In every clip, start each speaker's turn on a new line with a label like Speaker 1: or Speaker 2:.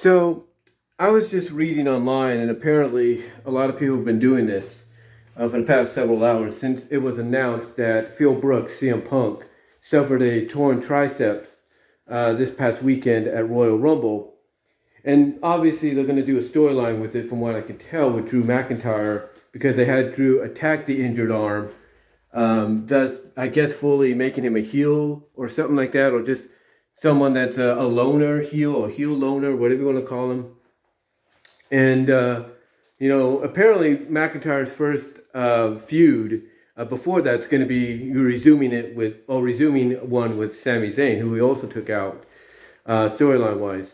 Speaker 1: So I was just reading online, and apparently a lot of people have been doing this for the past several hours since it was announced that Phil Brooks, CM Punk, suffered a torn triceps this past weekend at Royal Rumble. And obviously they're going to do a storyline with it, from what I can tell, with Drew McIntyre, because they had Drew attack the injured arm, thus, I guess, fully making him a heel or something like that, or just someone that's a loner, heel or heel loner, whatever you want to call him. And, apparently McIntyre's first feud before that's going to be resuming one with Sami Zayn, who he also took out storyline wise.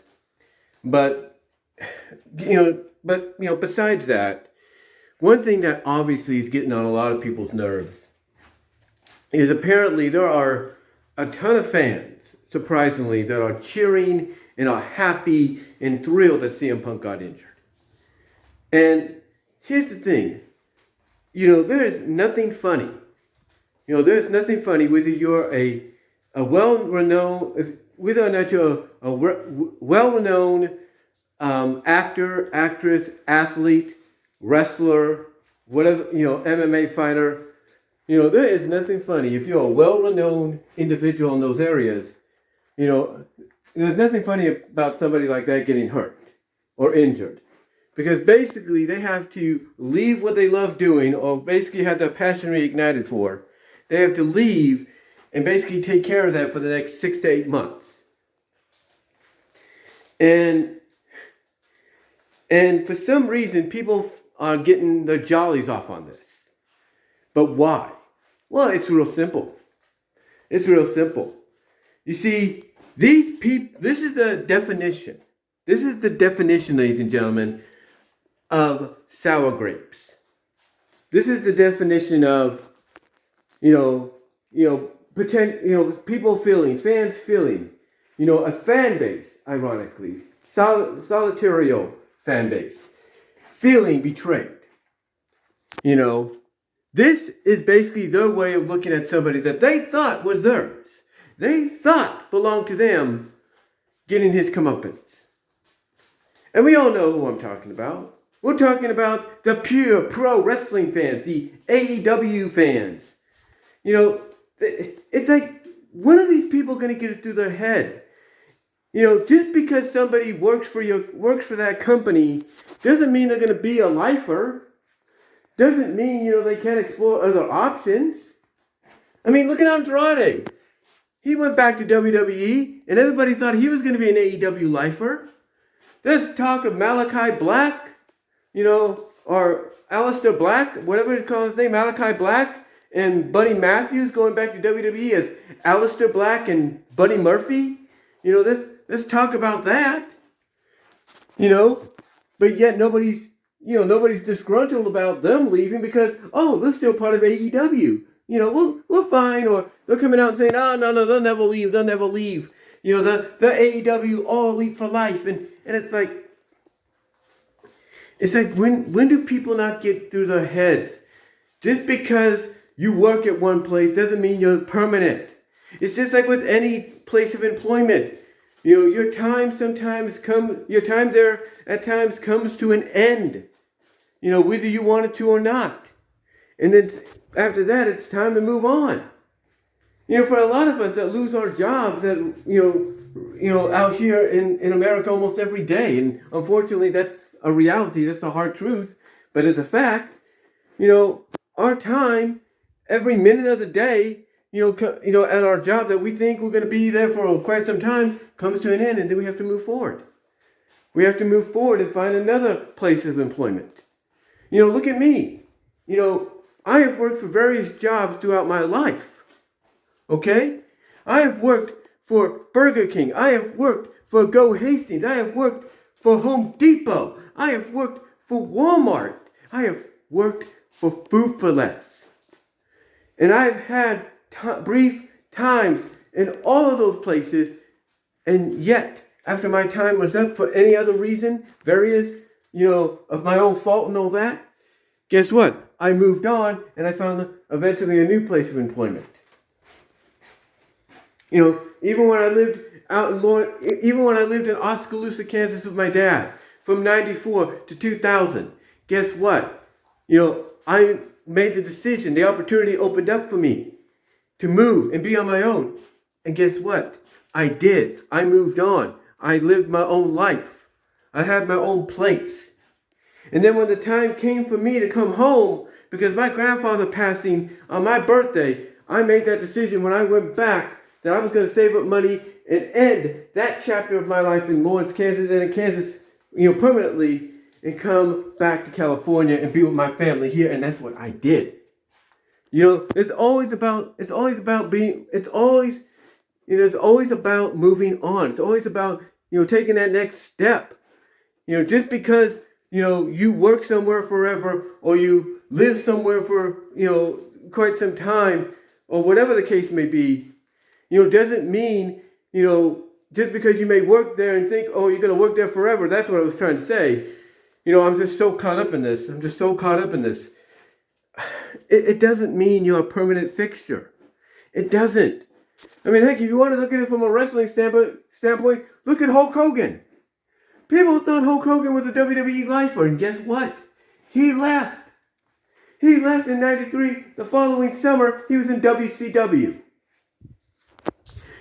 Speaker 1: But besides that, one thing that obviously is getting on a lot of people's nerves is apparently there are a ton of fans, surprisingly, that are cheering and are happy and thrilled that CM Punk got injured. And here's the thing, there is nothing funny. There's nothing funny whether you're a well-renowned, whether or not you're a well-renowned actor, actress, athlete, wrestler, whatever, MMA fighter. There is nothing funny if you're a well-renowned individual in those areas. There's nothing funny about somebody like that getting hurt or injured. Because basically they have to leave what they love doing, or basically have their passion reignited for. They have to leave and basically take care of that for the next 6 to 8 months. And for some reason, people are getting their jollies off on this. But why? Well, it's real simple. It's real simple. You see, these people, this is the definition. This is the definition, ladies and gentlemen, of sour grapes. This is the definition of, people feeling, fans feeling, a fan base, ironically, solitario fan base, feeling betrayed. This is basically their way of looking at somebody that they thought was theirs. They thought belonged to them, getting his comeuppance. And we all know who I'm talking about. We're talking about the pure pro wrestling fans, the AEW fans. It's like, when are these people going to get it through their head? Just because somebody works for that company doesn't mean they're going to be a lifer. Doesn't mean, they can't explore other options. I mean, look at Andrade. He went back to WWE, and everybody thought he was going to be an AEW lifer. There's talk of Malachi Black, or Aleister Black, whatever it's called his name, Malachi Black, and Buddy Matthews going back to WWE as Aleister Black and Buddy Murphy. Let's talk about that. But yet nobody's disgruntled about them leaving because, they're still part of AEW. We're fine. Or they're coming out and saying, no, they'll never leave. The AEW all leave for life. And it's like, when do people not get through their heads? Just because you work at one place doesn't mean you're permanent. It's just like with any place of employment. Your time there at times comes to an end. Whether you want it to or not. And then after that, it's time to move on. For a lot of us that lose our jobs that, out here in America almost every day. And unfortunately, that's a reality. That's the hard truth. But it's a fact. Our time, every minute of the day, at our job that we think we're going to be there for quite some time, comes to an end, and then we have to move forward. We have to move forward and find another place of employment. Look at me. I have worked for various jobs throughout my life. Okay? I have worked for Burger King. I have worked for Go Hastings. I have worked for Home Depot. I have worked for Walmart. I have worked for Food for Less. And I've had brief times in all of those places, and yet, after my time was up for any other reason, various, of my own fault and all that, guess what? I moved on, and I found eventually a new place of employment. Even when I lived out in Lawrence, even when I lived in Oskaloosa, Kansas with my dad, from 94 to 2000, guess what? I made the decision, the opportunity opened up for me to move and be on my own. And guess what? I did. I moved on. I lived my own life. I had my own place. And then when the time came for me to come home, because my grandfather passing on my birthday, I made that decision when I went back that I was going to save up money and end that chapter of my life in Lawrence, Kansas, and in Kansas, permanently, and come back to California and be with my family here. And that's what I did. It's always about moving on. It's always about, taking that next step. Just because, you work somewhere forever or you live somewhere for, quite some time or whatever the case may be, doesn't mean, just because you may work there and think, oh, you're going to work there forever. That's what I was trying to say. I'm just so caught up in this. It doesn't mean you're a permanent fixture. It doesn't. I mean, heck, if you want to look at it from a wrestling standpoint, look at Hulk Hogan. People thought Hulk Hogan was a WWE lifer, and guess what? He left. He left in 93. The following summer, he was in WCW.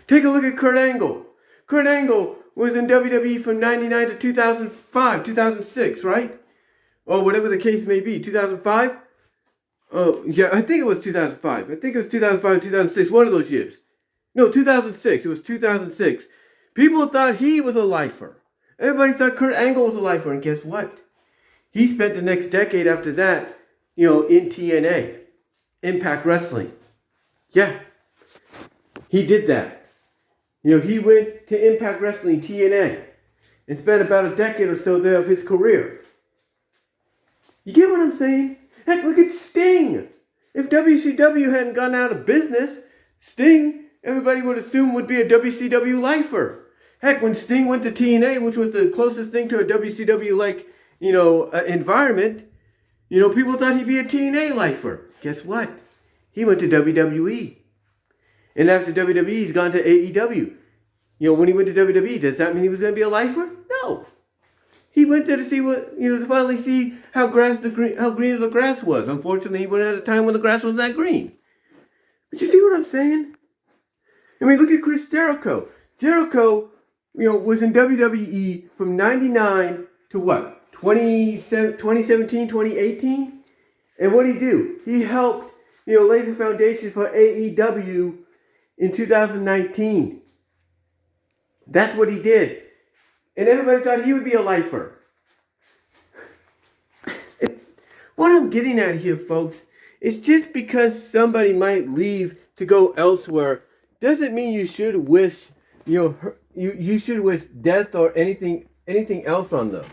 Speaker 1: Take a look at Kurt Angle. Kurt Angle was in WWE from 99 to 2005, 2006, right? Or whatever the case may be. 2005? Oh, yeah, I think it was 2005. I think it was 2005, 2006, one of those years. No, 2006. It was 2006. People thought he was a lifer. Everybody thought Kurt Angle was a lifer. And guess what? He spent the next decade after that, in TNA. Impact Wrestling. Yeah. He did that. He went to Impact Wrestling, TNA. And spent about a decade or so there of his career. You get what I'm saying? Heck, look at Sting. If WCW hadn't gone out of business, Sting, everybody would assume would be a WCW lifer. Heck, when Sting went to TNA, which was the closest thing to a WCW-like, environment, people thought he'd be a TNA lifer. Guess what? He went to WWE. And after WWE, he's gone to AEW. When he went to WWE, does that mean he was going to be a lifer? No. He went there to see to finally see how green the grass was. Unfortunately, he went at a time when the grass wasn't that green. But you see what I'm saying? I mean, look at Chris Jericho. Jericho, was in WWE from 99 to what? 2017, 2018? And what did he do? He helped, lay the foundation for AEW in 2019. That's what he did. And everybody thought he would be a lifer. What I'm getting at here, folks, is just because somebody might leave to go elsewhere doesn't mean you should wish, you should wish death or anything else on them.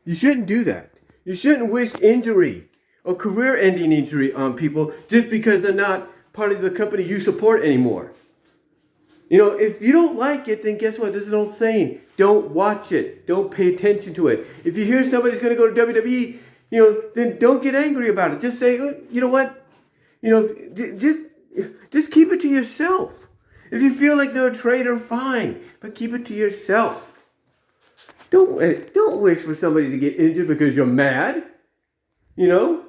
Speaker 1: You shouldn't do that. You shouldn't wish injury or career-ending injury on people just because they're not part of the company you support anymore. If you don't like it, then guess what? There's an old saying. Don't watch it. Don't pay attention to it. If you hear somebody's going to go to WWE, then don't get angry about it. Just say, you know what? Just keep it to yourself. If you feel like they're a traitor, fine. But keep it to yourself. Don't wish for somebody to get injured because you're mad. And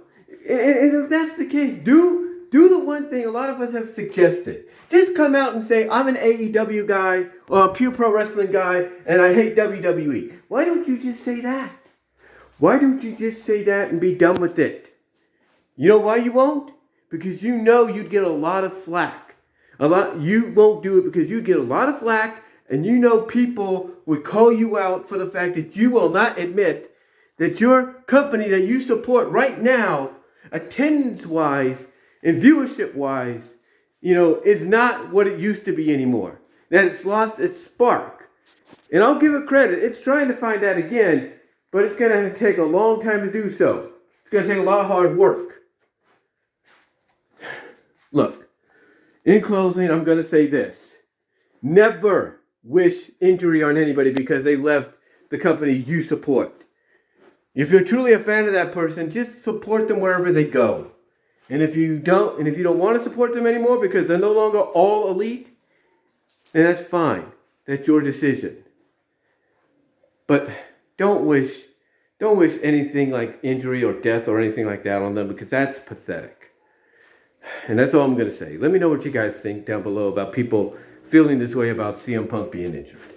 Speaker 1: if that's the case, do the one thing a lot of us have suggested. Just come out and say, I'm an AEW guy or a pure pro wrestling guy and I hate WWE. Why don't you just say that? Why don't you just say that and be done with it? You know why you won't? Because you'd get a lot of flack. You won't do it because you'd get a lot of flack, and people would call you out for the fact that you will not admit that your company that you support right now, attendance-wise and viewership-wise, is not what it used to be anymore. That it's lost its spark. And I'll give it credit. It's trying to find that again, but it's going to take a long time to do so. It's going to take a lot of hard work. Look, in closing, I'm going to say this. Never wish injury on anybody because they left the company you support. If you're truly a fan of that person, just support them wherever they go. And if you don't want to support them anymore because they're no longer all elite, then that's fine. That's your decision. But don't wish anything like injury or death or anything like that on them, because that's pathetic. And that's all I'm going to say. Let me know what you guys think down below about people feeling this way about CM Punk being injured.